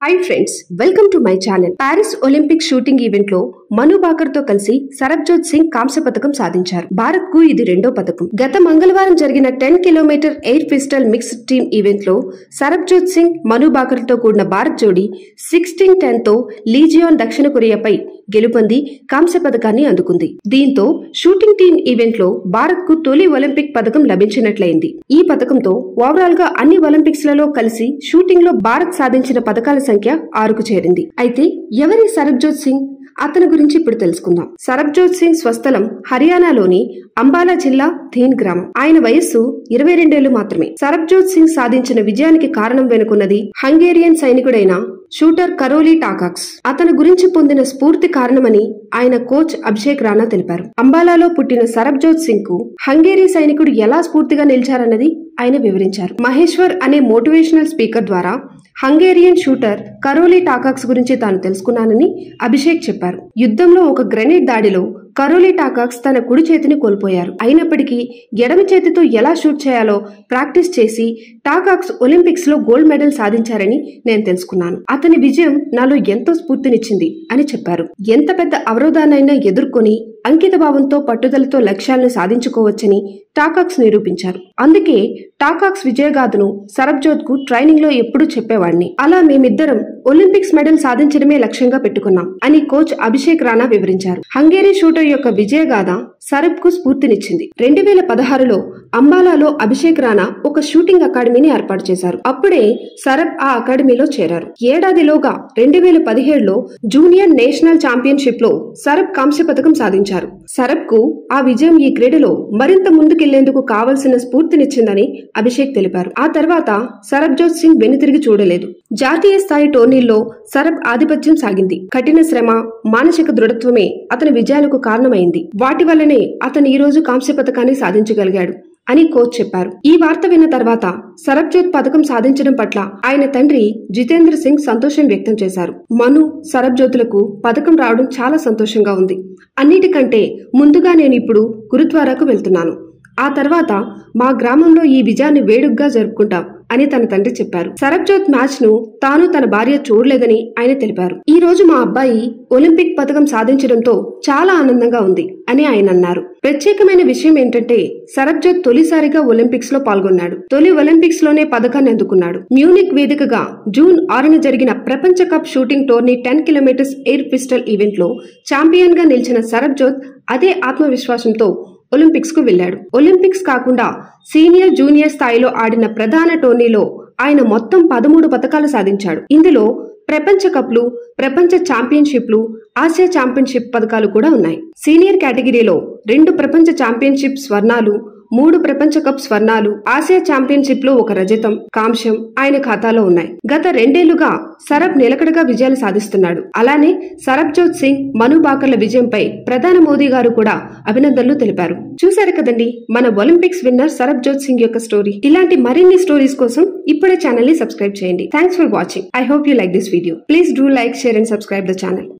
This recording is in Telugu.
Hi friends, welcome to my channel. Paris Olympic shooting event లో మను బాకర్ తో కలిసి సరబ్జోత్ సింగ్ కాంస్య పథకం సాధించారు. భారత్ కు ఇది రెండో పథకం. గత మంగళవారం జరిగిన 10 kilometre air pistol mixed team event లో సరబ్జోత్ సింగ్, మను బాకర్ తో కూడిన భారత్ జోడీ 16-10 తో లీజియాన్ దక్షిణ కొరియాపై గెలుపొంది కాంస్య పథకాన్ని అందుకుంది. దీంతో షూటింగ్ టీమ్ ఈవెంట్ లో భారత్ కు తొలి ఒలింపిక్ పథకం లభించినట్లయింది. ఈ పథకంతో ఓవరాల్ గా అన్ని ఒలింపిక్స్ లలో కలిసి షూటింగ్ లో భారత్ సాధించిన పథకాల సంఖ్య 6కు చేరింది. అయితే ఎవరి సరబ్జోత్ సింగ్? అతని గురించి ఇప్పుడు తెలుసుకుందాం. సరబ్జోత్ సింగ్ స్వస్థలం హర్యానాలోని అంబాలా జిల్లా థీన్ గ్రామం. ఆయన వయస్సు 22 ఏళ్లు మాత్రమే. సరబ్జోత్ సింగ్ సాధించిన విజయానికి కారణం వెనుకున్నది హంగేరియన్ సైనికుడైన షూటర్ కరోలీ టాకాక్స్. అతని గురించి పొందిన స్ఫూర్తి కారణమని ఆయన కోచ్ అభిషేక్ రాణా తెలిపారు. అంబాలాలో పుట్టిన సరబ్జోత్ సింగ్ కు హంగేరీ సైనికుడు ఎలా స్ఫూర్తిగా నిలిచారన్నది ఆయన వివరించారు. మహేశ్వర్ అనే మోటివేషనల్ స్పీకర్ ద్వారా హంగేరియన్ షూటర్ కరోలీ టాకాక్స్ గురించి తాను తెలుసుకున్నానని అభిషేక్ చెప్పారు. యుద్ధంలో ఒక గ్రెనేడ్ దాడిలో కరోలీ టాకాక్స్ తన కుడి చేతిని కోల్పోయారు. అయినప్పటికీ ఎడమ చేతితో ఎలా షూట్ చేయాలో ప్రాక్టీస్ చేసి టాకాక్స్ ఒలింపిక్స్ లో గోల్డ్ మెడల్ సాధించారని నేను తెలుసుకున్నాను. అతని విజయం నాలో ఎంతో స్ఫూర్తినిచ్చింది అని చెప్పారు. ఎంత పెద్ద అవరోధాన్నైనా ఎదుర్కొని అంకిత భావంతో పట్టుదలతో లక్ష్యాలను సాధించుకోవచ్చని టాకాక్స్ నిరూపించారు. అందుకే టాకాక్స్ విజయగాథను సరబ్జోత్ కు ట్రైనింగ్ లో ఎప్పుడూ చెప్పేవాడిని. అలా మేమిద్దరం ఒలింపిక్స్ మెడల్ సాధించడమే లక్ష్యంగా పెట్టుకున్నాం అని కోచ్ అభిషేక్ రాణా వివరించారు. హంగేరీ షూటర్ యొక్క విజయగాథ సరబ్ కు స్ఫూర్తినిచ్చింది. 2016లో అంబాలాలో అభిషేక్ రాణా ఒక షూటింగ్ అకాడమీని ఏర్పాటు చేశారు. అప్పుడే సరబ్ ఆ అకాడమీలో చేరారు. ఏడాదిలోగా 2017లో జూనియర్ నేషనల్ ఛాంపియన్షిప్ లో సరబ్ కాంస్య పథకం సాధించారు. సరబ్ కు ఆ విజయం ఈ క్రీడలో మరింత ముందుకెళ్లేందుకు కావలసిన స్ఫూర్తినిచ్చిందని అభిషేక్ తెలిపారు. ఆ తర్వాత సరబ్జోత్ సింగ్ వెనుతిరిగి చూడలేదు. జాతీయ స్థాయి టోర్నీల్లో సరబ్ ఆధిపత్యం సాగింది. కఠిన శ్రమ, మానసిక దృఢత్వమే అతని విజయాలకు కారణమైంది. వాటి వల్లనే అతను ఈ రోజు కాంస్య పథకాన్ని సాధించగలిగాడు అని కోచ్ చెప్పారు. ఈ వార్త విన్న తర్వాత సరబ్జోత్ పథకం సాధించడం పట్ల ఆయన తండ్రి జితేంద్ర సింగ్ సంతోషం వ్యక్తం చేశారు. మను, సరబ్జోత్లకు పథకం రావడం చాలా సంతోషంగా ఉంది. అన్నిటికంటే ముందుగా నేను ఇప్పుడు గురుద్వారాకు వెళ్తున్నాను. ఆ తర్వాత మా గ్రామంలో ఈ విజయాన్ని వేడుగ్గా జరుపుకుంటాం అని తన తండ్రి చెప్పారు. సరబ్జోత్ మ్యాచ్ ను తాను తన భార్య చూడలేదని ఆయన తెలిపారు. ఈ రోజు మా అబ్బాయి ఒలింపిక్ పథకం సాధించడంతో చాలా ఆనందంగా ఉంది అని ఆయన అన్నారు. ప్రత్యేకమైన విషయం ఏంటంటే సరబ్జోత్ తొలిసారిగా ఒలింపిక్స్ లో పాల్గొన్నాడు. తొలి ఒలింపిక్స్ లోనే పథకాన్ని అందుకున్నాడు. మ్యూనిక్ వేదికగా జూన్ 6న జరిగిన ప్రపంచ cup shooting tourney 10 kilometres air pistol event లో ఛాంపియన్ గా నిలిచిన సరబ్జోత్ అదే ఆత్మవిశ్వాసంతో ఒలింపిక్స్ కు వెళ్లాడు. ఒలింపిక్స్ కాకుండా సీనియర్, జూనియర్ స్థాయిలో ఆడిన ప్రధాన టోర్నీలో ఆయన మొత్తం 13 పతకాలు సాధించాడు. ఇందులో ప్రపంచ కప్లు, ప్రపంచ ఛాంపియన్షిప్లు, ఆసియా ఛాంపియన్షిప్ పథకాలు కూడా ఉన్నాయి. సీనియర్ కేటగిరీలో 2 ప్రపంచ ఛాంపియన్షిప్ స్వర్ణాలు, 3 ప్రపంచ కప్ స్వర్ణాలు, ఆసియా ఛాంపియన్షిప్ లో 1 రజతం, కాంస్యం ఆయన ఖాతాలో ఉన్నాయి. గత 2 ఏళ్లుగా సరబ్ నిలకడగా విజయాలు సాధిస్తున్నాడు. అలానే సరబ్జోత్ సింగ్, మను బాకర్ల విజయంపై ప్రధాని మోదీ గారు కూడా అభినందనలు తెలిపారు. చూశారు కదండి మన ఒలింపిక్స్ విన్నర్ సరబ్జోత్ సింగ్ యొక్క స్టోరీ. ఇలాంటి మరిన్ని స్టోరీస్ కోసం ఇప్పుడే ఛానల్ ని సబ్స్క్రైబ్ చేయండి. Thanks for watching. I hope you like this video. Please do like, share and subscribe the channel.